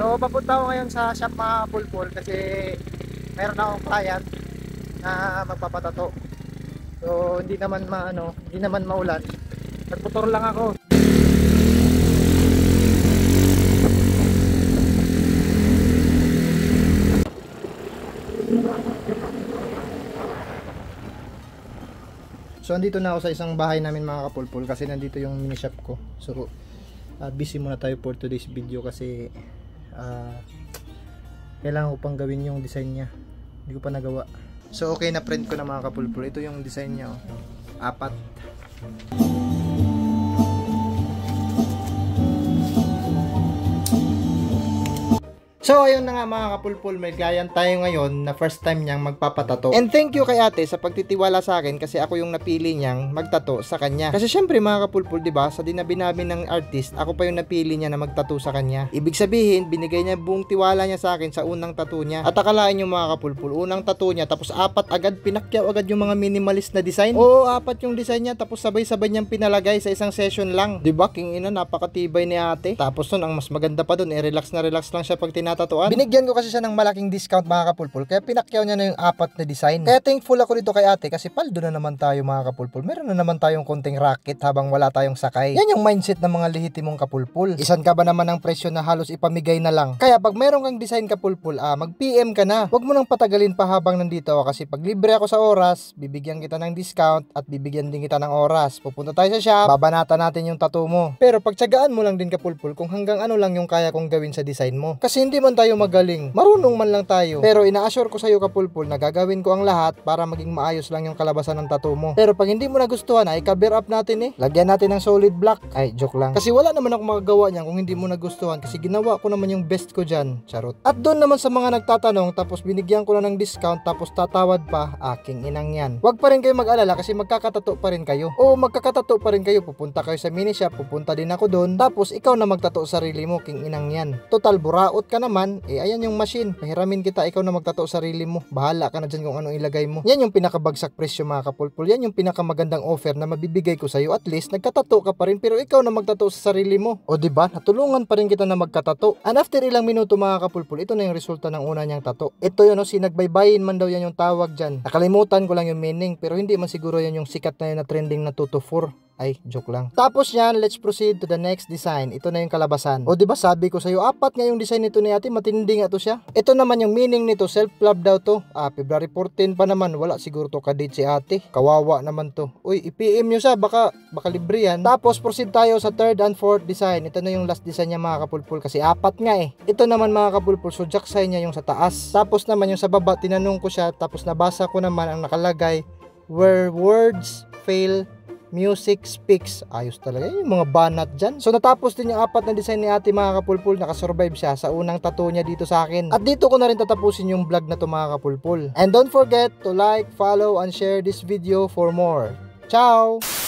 So papunta ako ngayon sa shop mga kapulpul kasi meron akong client na magpapatato. So hindi naman hindi naman maulan. Nagmotor lang ako. So andito na ako sa isang bahay namin mga kapulpul kasi nandito yung mini shop ko. So busy muna tayo for today's video kasi kailangan ko pang gawin yung design niya. Hindi ko pa nagawa. So okay, na print ko na mga kapulpul. Ito yung design niya, oh. 4. So ayun na nga mga kapulpul, may client tayo ngayon na first time niyang magpapatato. And thank you kay ate sa pagtitiwala sa akin kasi ako yung napili niyang magtato sa kanya. Kasi syempre mga kapulpul, 'di ba? Sa dinabinabi ng artist, ako pa yung napili niya na magtato sa kanya. Ibig sabihin, binigay niya buong tiwala niya sa akin sa unang tato niya. At akalain niyo mga kapulpul, unang tato niya tapos 4 agad, pinakyaw agad yung mga minimalist na design. Oo, 4 yung design niya tapos sabay-sabay niyang pinalagay sa isang session lang. 'Di ba? King ina, napakatibay ni ate. Tapos nun, ang mas maganda pa doon, relax na relax lang siya pag tinatatuan. Binigyan ko kasi siya ng malaking discount mga kapulpul, kaya pinakyaw niya na yung 4 na design. Kaya thankful ako dito kay ate kasi paldo na naman tayo mga kapulpul. Meron na naman tayong konting racket habang wala tayong sakay. Yan yung mindset ng mga lehitimong kapulpul. Isan ka ba naman ng presyo na halos ipamigay na lang? Kaya pag meron kang design kapulpul, mag-PM ka na. Huwag mo nang patagalin pa habang nandito ako kasi pag libre ako sa oras, bibigyan kita ng discount at bibigyan din kita ng oras. Pupunta tayo sa shop, babanatan natin yung tattoo mo. Pero pagtiyagaan mo lang din kapulpul kung hanggang ano lang yung kaya kong gawin sa design mo. Kasi hindi man tayo magaling, marunong man lang tayo. Pero ina-assure ko sa iyo kapulpul na gagawin ko ang lahat para maging maayos lang yung kalabasan ng tattoo mo. Pero pag hindi mo nagustuhan ay cover up natin Lagyan natin ng solid black. Ay, joke lang. Kasi wala naman ako magagawa niyan kung hindi mo nagustuhan kasi ginawa ko naman yung best ko dyan. Charot. At doon naman sa mga nagtatanong tapos binigyan ko na ng discount tapos tatawad pa, aking inang yan. Huwag pa rin kayo mag-alala kasi magkakatato pa rin kayo. O magkakatato pa rin kayo. Pupunta kayo sa mini shop, pupunta din ako doon. Tapos ikaw na magtato sarili mo, king inang yan. Total buraot ka naman, ayan yung machine, pahiramin kita, ikaw na magtato sarili mo, bahala ka na dyan kung anong ilagay mo. Yan yung pinakabagsak presyo mga kapulpul, yan yung pinakamagandang offer na mabibigay ko sa'yo. At least nagkatato ka pa rin pero ikaw na magtato sa sarili mo. O diba, natulungan pa rin kita na magkatato. And after ilang minuto mga kapulpul, ito na yung resulta ng una niyang tato. Ito yun, sinagbaybayin man daw yan yung tawag dyan. Nakalimutan ko lang yung meaning pero hindi man siguro yan yung sikat na yun na trending na 2 to 4. Ay, joke lang. Tapos yan, let's proceed to the next design. Ito na yung kalabasan. O diba sabi ko sa'yo, 4 nga yung design nito ni ate, matindi nga to siya. Ito naman yung meaning nito, self-love daw to. February 14 pa naman, wala siguro to kadate si ate. Kawawa naman to. Uy, i-PM nyo siya, baka libre yan. Tapos proceed tayo sa 3rd and 4th design. Ito na yung last design niya mga kapulpul kasi 4 nga Ito naman mga kapulpul, so jacksay niya yung sa taas. Tapos naman yung sa baba, tinanong ko siya, tapos nabasa ko naman ang nakalagay, where words fail, music speaks. Ayos talaga yung mga banat dyan. So natapos din yung 4 na design ni ate mga kapulpul. Nakasurvive siya sa unang tattoo niya dito sa akin. At dito ko na rin tatapusin yung vlog na to mga kapulpul. And don't forget to like, follow, and share this video for more. Ciao!